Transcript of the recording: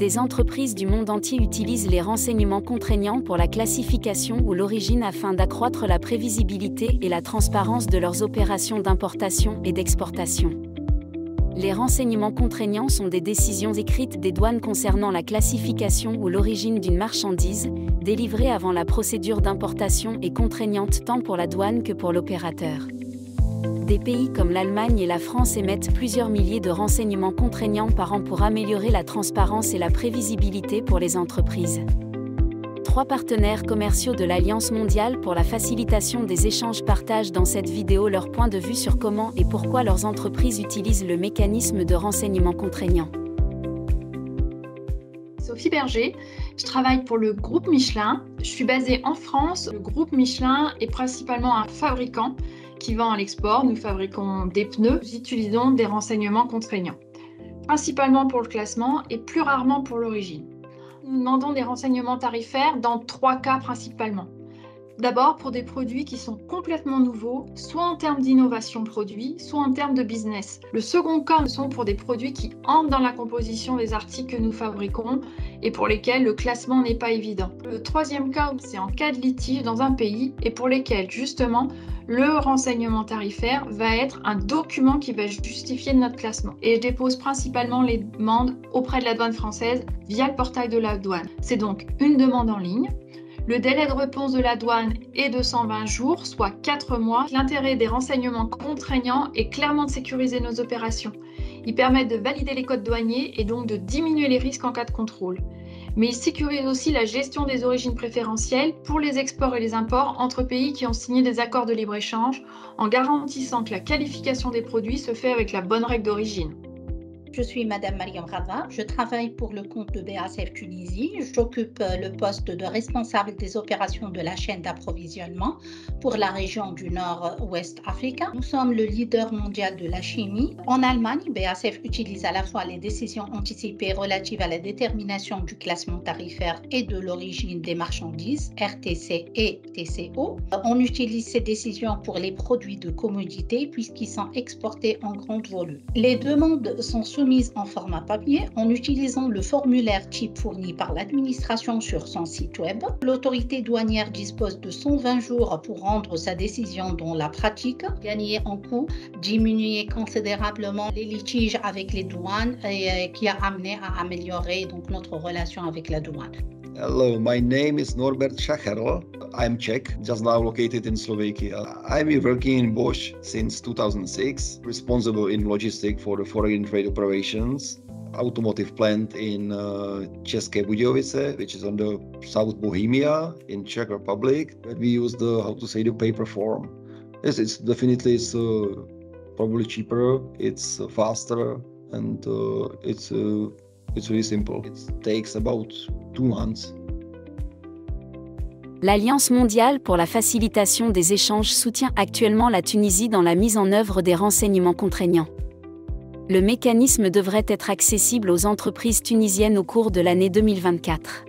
Des entreprises du monde entier utilisent les renseignements contraignants pour la classification ou l'origine afin d'accroître la prévisibilité et la transparence de leurs opérations d'importation et d'exportation. Les renseignements contraignants sont des décisions écrites des douanes concernant la classification ou l'origine d'une marchandise, délivrée avant la procédure d'importation et contraignantes tant pour la douane que pour l'opérateur. Des pays comme l'Allemagne et la France émettent plusieurs milliers de renseignements contraignants par an pour améliorer la transparence et la prévisibilité pour les entreprises. 3 partenaires commerciaux de l'Alliance mondiale pour la facilitation des échanges partagent dans cette vidéo leur point de vue sur comment et pourquoi leurs entreprises utilisent le mécanisme de renseignement contraignant. Sophie Berger, je travaille pour le groupe Michelin. Je suis basée en France. Le groupe Michelin est principalement un fabricant qui vend à l'export. Nous fabriquons des pneus. Nous utilisons des renseignements contraignants, principalement pour le classement et plus rarement pour l'origine. Nous demandons des renseignements tarifaires dans 3 cas principalement. D'abord pour des produits qui sont complètement nouveaux, soit en termes d'innovation produit, soit en termes de business. Le second cas sont pour des produits qui entrent dans la composition des articles que nous fabriquons et pour lesquels le classement n'est pas évident. Le troisième cas, c'est en cas de litige dans un pays et pour lesquels justement le renseignement tarifaire va être un document qui va justifier notre classement. Et je dépose principalement les demandes auprès de la douane française via le portail de la douane. C'est donc une demande en ligne. Le délai de réponse de la douane est de 120 jours, soit 4 mois. L'intérêt des renseignements contraignants est clairement de sécuriser nos opérations. Ils permettent de valider les codes douaniers et donc de diminuer les risques en cas de contrôle. Mais ils sécurisent aussi la gestion des origines préférentielles pour les exports et les imports entre pays qui ont signé des accords de libre-échange en garantissant que la qualification des produits se fait avec la bonne règle d'origine. Je suis Madame Mariam Radva, je travaille pour le compte de BASF Tunisie. J'occupe le poste de responsable des opérations de la chaîne d'approvisionnement pour la région du Nord-Ouest africain. Nous sommes le leader mondial de la chimie. En Allemagne, BASF utilise à la fois les décisions anticipées relatives à la détermination du classement tarifaire et de l'origine des marchandises, RTC et TCO. On utilise ces décisions pour les produits de commodité puisqu'ils sont exportés en grand volume. Les demandes sont soumises en format papier en utilisant le formulaire type fourni par l'administration sur son site web. L'autorité douanière dispose de 120 jours pour rendre sa décision dans la pratique, gagner en coût, diminuer considérablement les litiges avec les douanes et qui a amené à améliorer donc notre relation avec la douane. Hello, my name is Norbert Schacherl. I'm Czech, just now located in Slovakia. I've been working in Bosch since 2006, responsible in logistics for the foreign trade operations, automotive plant in České Budějovice, which is on the South Bohemia in Czech Republic. We use the paper form. Yes, it's probably cheaper, it's faster, and it's really simple. It takes about 2 months. L'Alliance mondiale pour la facilitation des échanges soutient actuellement la Tunisie dans la mise en œuvre des renseignements contraignants. Le mécanisme devrait être accessible aux entreprises tunisiennes au cours de l'année 2024.